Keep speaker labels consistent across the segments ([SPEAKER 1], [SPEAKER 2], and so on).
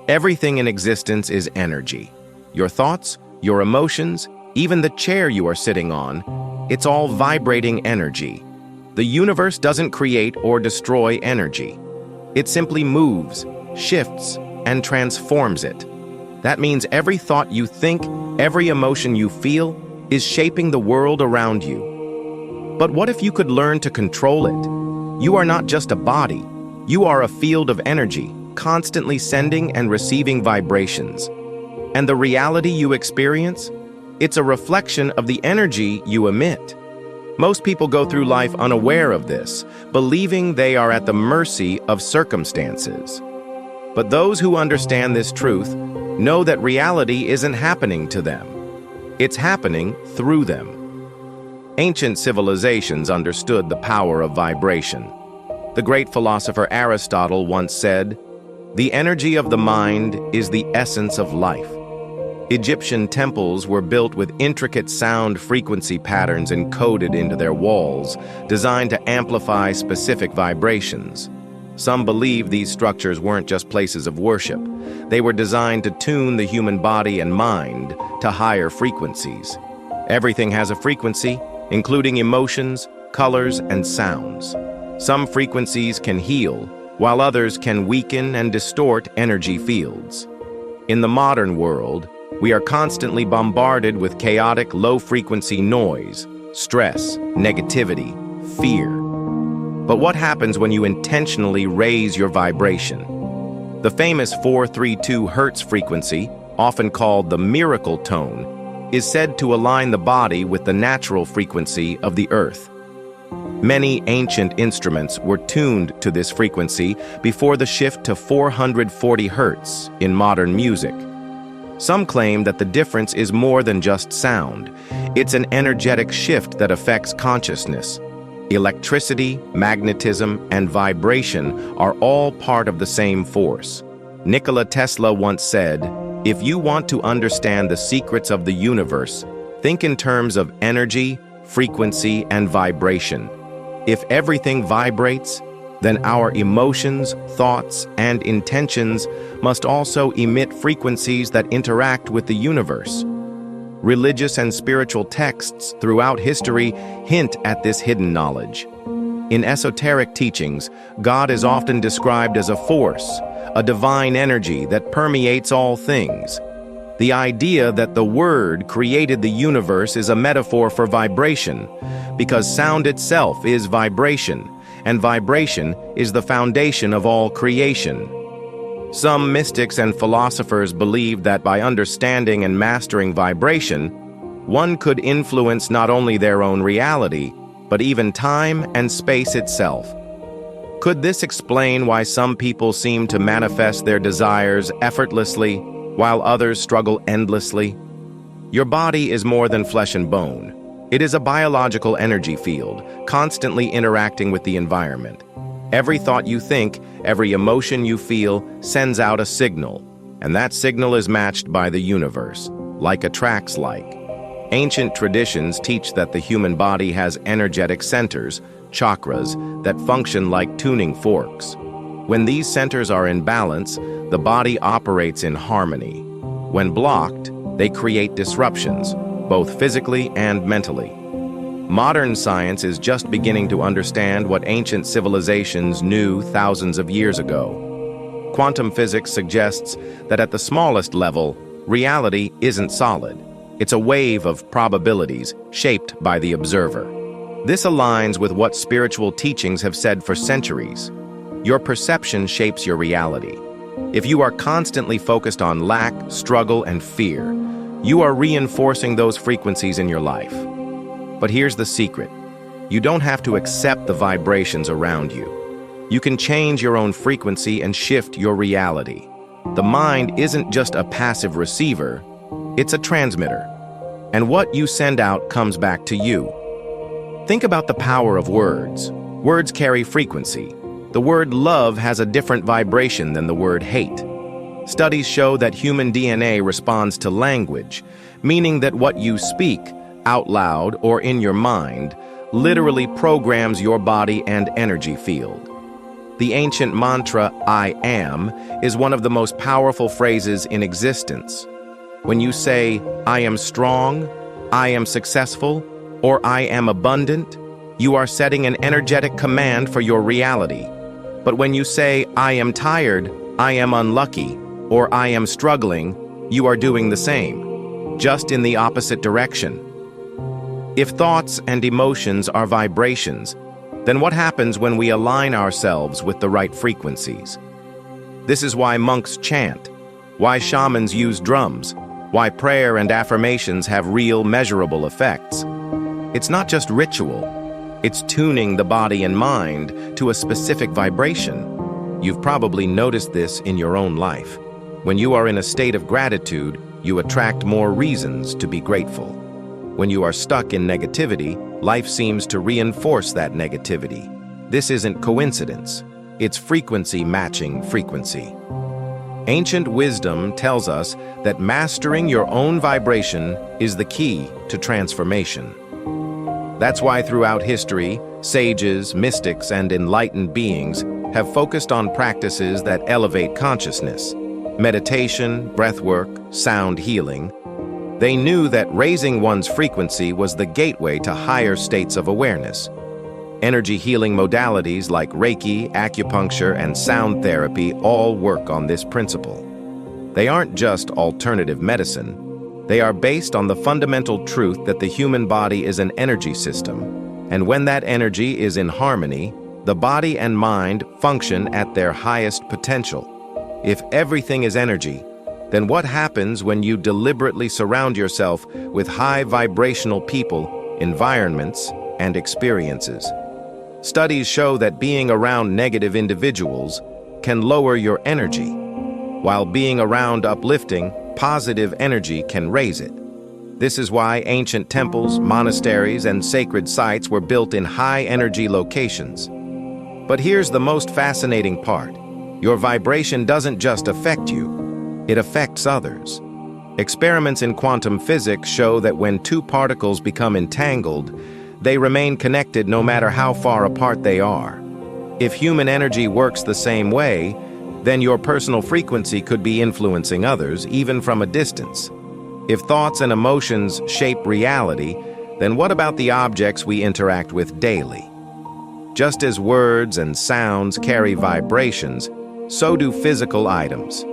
[SPEAKER 1] Everything in existence is energy. Your thoughts, your emotions, even the chair you are sitting on, it's all vibrating energy. The universe doesn't create or destroy energy. It simply moves, shifts, and transforms it. That means every thought you think, every emotion you feel, is shaping the world around you. But what if you could learn to control it? You are not just a body. You are a field of energy, constantly sending and receiving vibrations. And the reality you experience? It's a reflection of the energy you emit. Most people go through life unaware of this, believing they are at the mercy of circumstances. But those who understand this truth know that reality isn't happening to them. It's happening through them. Ancient civilizations understood the power of vibration. The great philosopher Aristotle once said, "The energy of the mind is the essence of life." Egyptian temples were built with intricate sound frequency patterns encoded into their walls, designed to amplify specific vibrations. Some believe these structures weren't just places of worship. They were designed to tune the human body and mind to higher frequencies. Everything has a frequency, including emotions, colors, and sounds. Some frequencies can heal, while others can weaken and distort energy fields. In the modern world, we are constantly bombarded with chaotic, low-frequency noise, stress, negativity, fear. But what happens when you intentionally raise your vibration? The famous 432 Hz frequency, often called the miracle tone, is said to align the body with the natural frequency of the earth. Many ancient instruments were tuned to this frequency before the shift to 440 Hz in modern music. Some claim that the difference is more than just sound. It's an energetic shift that affects consciousness. Electricity, magnetism, and vibration are all part of the same force. Nikola Tesla once said, "If you want to understand the secrets of the universe, think in terms of energy, frequency, and vibration. If everything vibrates, then our emotions, thoughts, and intentions must also emit frequencies that interact with the universe." Religious and spiritual texts throughout history hint at this hidden knowledge. In esoteric teachings, God is often described as a force, a divine energy that permeates all things. The idea that the Word created the universe is a metaphor for vibration, because sound itself is vibration, and vibration is the foundation of all creation. Some mystics and philosophers believe that by understanding and mastering vibration, one could influence not only their own reality, but even time and space itself. Could this explain why some people seem to manifest their desires effortlessly, while others struggle endlessly? Your body is more than flesh and bone. It is a biological energy field, constantly interacting with the environment. Every thought you think, every emotion you feel, sends out a signal, and that signal is matched by the universe, like attracts like. Ancient traditions teach that the human body has energetic centers, chakras, that function like tuning forks. When these centers are in balance, the body operates in harmony. When blocked, they create disruptions, both physically and mentally. Modern science is just beginning to understand what ancient civilizations knew thousands of years ago. Quantum physics suggests that at the smallest level, reality isn't solid. It's a wave of probabilities shaped by the observer. This aligns with what spiritual teachings have said for centuries. Your perception shapes your reality. If you are constantly focused on lack, struggle, and fear, you are reinforcing those frequencies in your life. But here's the secret. You don't have to accept the vibrations around you. You can change your own frequency and shift your reality. The mind isn't just a passive receiver, it's a transmitter. And what you send out comes back to you. Think about the power of words. Words carry frequency. The word love has a different vibration than the word hate. Studies show that human DNA responds to language, meaning that what you speak, out loud or in your mind, literally programs your body and energy field. The ancient mantra, "I am," is one of the most powerful phrases in existence. When you say, "I am strong," "I am successful," or "I am abundant," you are setting an energetic command for your reality. But when you say, "I am tired," "I am unlucky," or "I am struggling," you are doing the same, just in the opposite direction. If thoughts and emotions are vibrations, then what happens when we align ourselves with the right frequencies? This is why monks chant, why shamans use drums, why prayer and affirmations have real, measurable effects. It's not just ritual, it's tuning the body and mind to a specific vibration. You've probably noticed this in your own life. When you are in a state of gratitude, you attract more reasons to be grateful. When you are stuck in negativity, life seems to reinforce that negativity. This isn't coincidence. It's frequency matching frequency. Ancient wisdom tells us that mastering your own vibration is the key to transformation. That's why throughout history, sages, mystics, and enlightened beings have focused on practices that elevate consciousness. Meditation, breathwork, sound healing. They knew that raising one's frequency was the gateway to higher states of awareness. Energy healing modalities like Reiki, acupuncture, and sound therapy all work on this principle. They aren't just alternative medicine. They are based on the fundamental truth that the human body is an energy system, and when that energy is in harmony, the body and mind function at their highest potential. If everything is energy, then what happens when you deliberately surround yourself with high vibrational people, environments, and experiences? Studies show that being around negative individuals can lower your energy, while being around uplifting, positive energy can raise it. This is why ancient temples, monasteries, and sacred sites were built in high-energy locations. But here's the most fascinating part. Your vibration doesn't just affect you, it affects others. Experiments in quantum physics show that when two particles become entangled, they remain connected no matter how far apart they are. If human energy works the same way, then your personal frequency could be influencing others, even from a distance. If thoughts and emotions shape reality, then what about the objects we interact with daily? Just as words and sounds carry vibrations, so do physical items.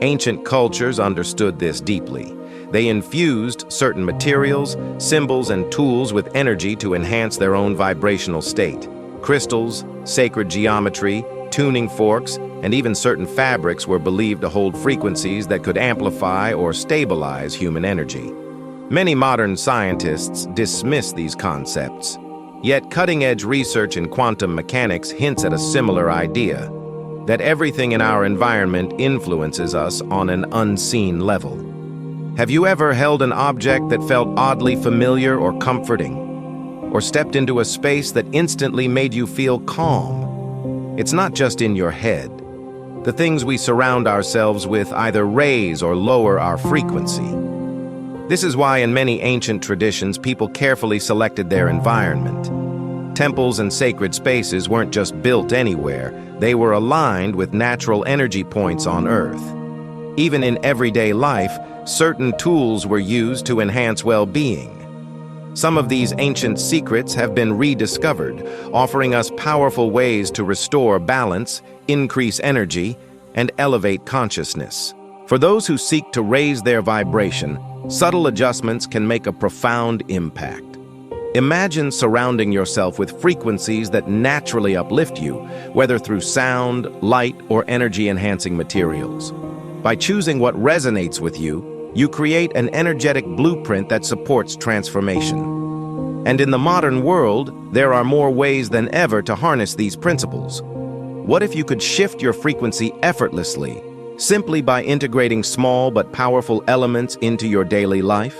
[SPEAKER 1] Ancient cultures understood this deeply. They infused certain materials, symbols, and tools with energy to enhance their own vibrational state. Crystals, sacred geometry, tuning forks, and even certain fabrics were believed to hold frequencies that could amplify or stabilize human energy. Many modern scientists dismiss these concepts, yet cutting-edge research in quantum mechanics hints at a similar idea, that everything in our environment influences us on an unseen level. Have you ever held an object that felt oddly familiar or comforting? Or stepped into a space that instantly made you feel calm? It's not just in your head. The things we surround ourselves with either raise or lower our frequency. This is why in many ancient traditions people carefully selected their environment. Temples and sacred spaces weren't just built anywhere, they were aligned with natural energy points on Earth. Even in everyday life, certain tools were used to enhance well-being. Some of these ancient secrets have been rediscovered, offering us powerful ways to restore balance, increase energy, and elevate consciousness. For those who seek to raise their vibration, subtle adjustments can make a profound impact. Imagine surrounding yourself with frequencies that naturally uplift you, whether through sound, light, or energy-enhancing materials. By choosing what resonates with you, you create an energetic blueprint that supports transformation. And in the modern world, there are more ways than ever to harness these principles. What if you could shift your frequency effortlessly, simply by integrating small but powerful elements into your daily life?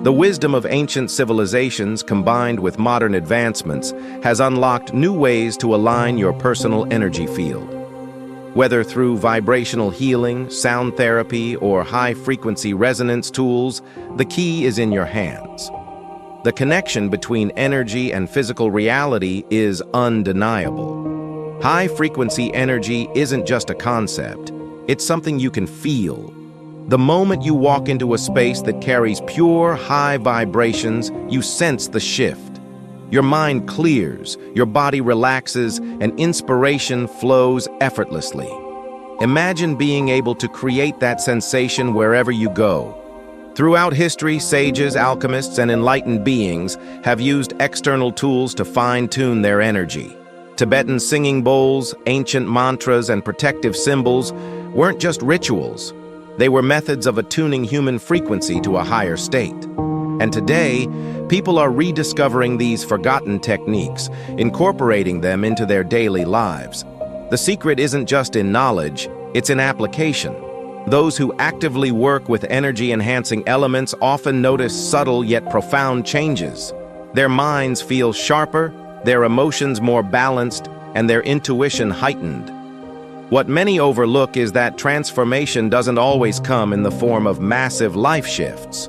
[SPEAKER 1] The wisdom of ancient civilizations combined with modern advancements has unlocked new ways to align your personal energy field. Whether through vibrational healing, sound therapy, or high-frequency resonance tools, the key is in your hands. The connection between energy and physical reality is undeniable. High-frequency energy isn't just a concept. It's something you can feel. The moment you walk into a space that carries pure, high vibrations, you sense the shift. Your mind clears, your body relaxes, and inspiration flows effortlessly. Imagine being able to create that sensation wherever you go. Throughout history, sages, alchemists, and enlightened beings have used external tools to fine-tune their energy. Tibetan singing bowls, ancient mantras, and protective symbols weren't just rituals. They were methods of attuning human frequency to a higher state. And today, people are rediscovering these forgotten techniques, incorporating them into their daily lives. The secret isn't just in knowledge, it's in application. Those who actively work with energy-enhancing elements often notice subtle yet profound changes. Their minds feel sharper, their emotions more balanced, and their intuition heightened. What many overlook is that transformation doesn't always come in the form of massive life shifts.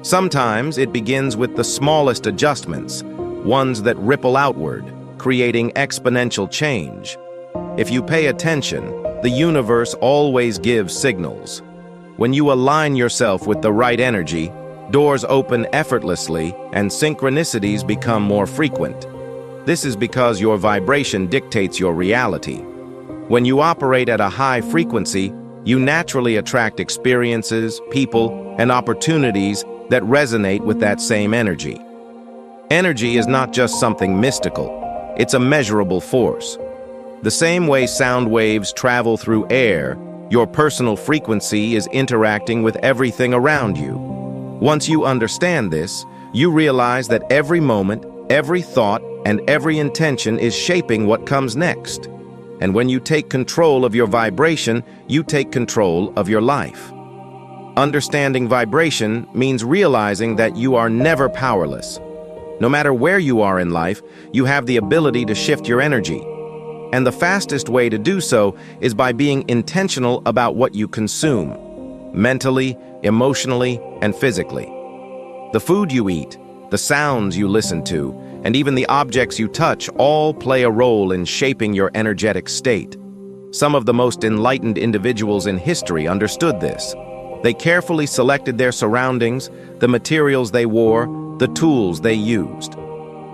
[SPEAKER 1] Sometimes it begins with the smallest adjustments, ones that ripple outward, creating exponential change. If you pay attention, the universe always gives signals. When you align yourself with the right energy, doors open effortlessly and synchronicities become more frequent. This is because your vibration dictates your reality. When you operate at a high frequency, you naturally attract experiences, people, and opportunities that resonate with that same energy. Energy is not just something mystical, it's a measurable force. The same way sound waves travel through air, your personal frequency is interacting with everything around you. Once you understand this, you realize that every moment, every thought, and every intention is shaping what comes next. And when you take control of your vibration, you take control of your life. Understanding vibration means realizing that you are never powerless. No matter where you are in life, you have the ability to shift your energy. And the fastest way to do so is by being intentional about what you consume, mentally, emotionally, and physically. The food you eat, the sounds you listen to, and even the objects you touch all play a role in shaping your energetic state. Some of the most enlightened individuals in history understood this. They carefully selected their surroundings, the materials they wore, the tools they used.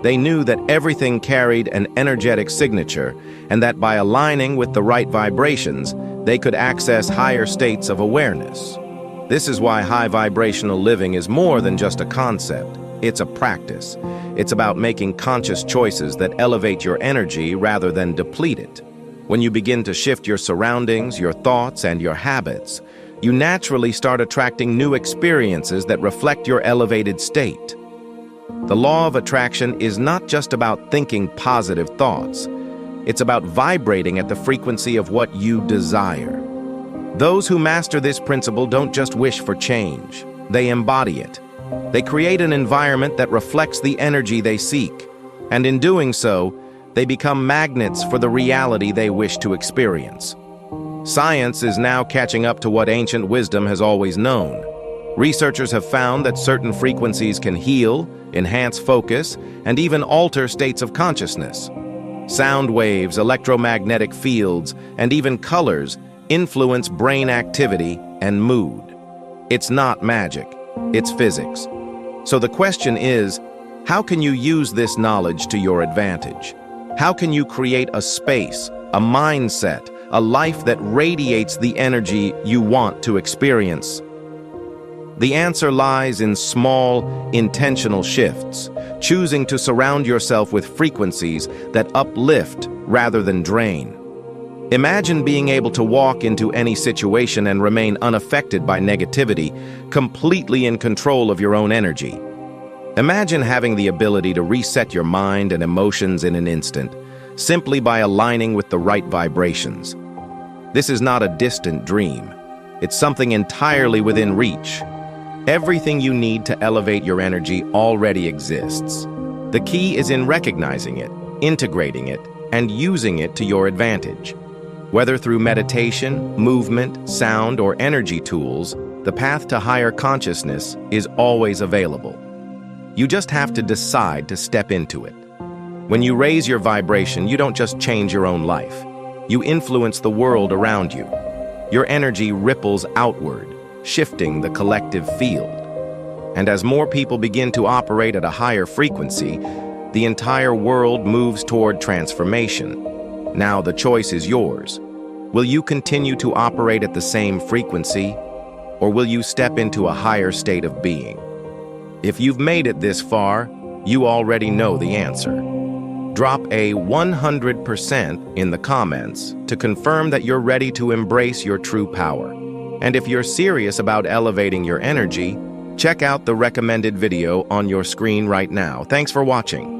[SPEAKER 1] They knew that everything carried an energetic signature, and that by aligning with the right vibrations, they could access higher states of awareness. This is why high vibrational living is more than just a concept. It's a practice. It's about making conscious choices that elevate your energy rather than deplete it. When you begin to shift your surroundings, your thoughts, and your habits, you naturally start attracting new experiences that reflect your elevated state. The law of attraction is not just about thinking positive thoughts. It's about vibrating at the frequency of what you desire. Those who master this principle don't just wish for change. They embody it. They create an environment that reflects the energy they seek. And in doing so, they become magnets for the reality they wish to experience. Science is now catching up to what ancient wisdom has always known. Researchers have found that certain frequencies can heal, enhance focus, and even alter states of consciousness. Sound waves, electromagnetic fields, and even colors influence brain activity and mood. It's not magic, it's physics. So the question is, how can you use this knowledge to your advantage? How can you create a space, a mindset, a life that radiates the energy you want to experience? The answer lies in small, intentional shifts, choosing to surround yourself with frequencies that uplift rather than drain. Imagine being able to walk into any situation and remain unaffected by negativity, completely in control of your own energy. Imagine having the ability to reset your mind and emotions in an instant, simply by aligning with the right vibrations. This is not a distant dream. It's something entirely within reach. Everything you need to elevate your energy already exists. The key is in recognizing it, integrating it, and using it to your advantage. Whether through meditation, movement, sound, or energy tools, the path to higher consciousness is always available. You just have to decide to step into it. When you raise your vibration, you don't just change your own life. You influence the world around you. Your energy ripples outward, shifting the collective field. And as more people begin to operate at a higher frequency, the entire world moves toward transformation. Now the choice is yours. Will you continue to operate at the same frequency, or will you step into a higher state of being? If you've made it this far, you already know the answer. Drop a 100% in the comments to confirm that you're ready to embrace your true power. And if you're serious about elevating your energy, check out the recommended video on your screen right now. Thanks for watching.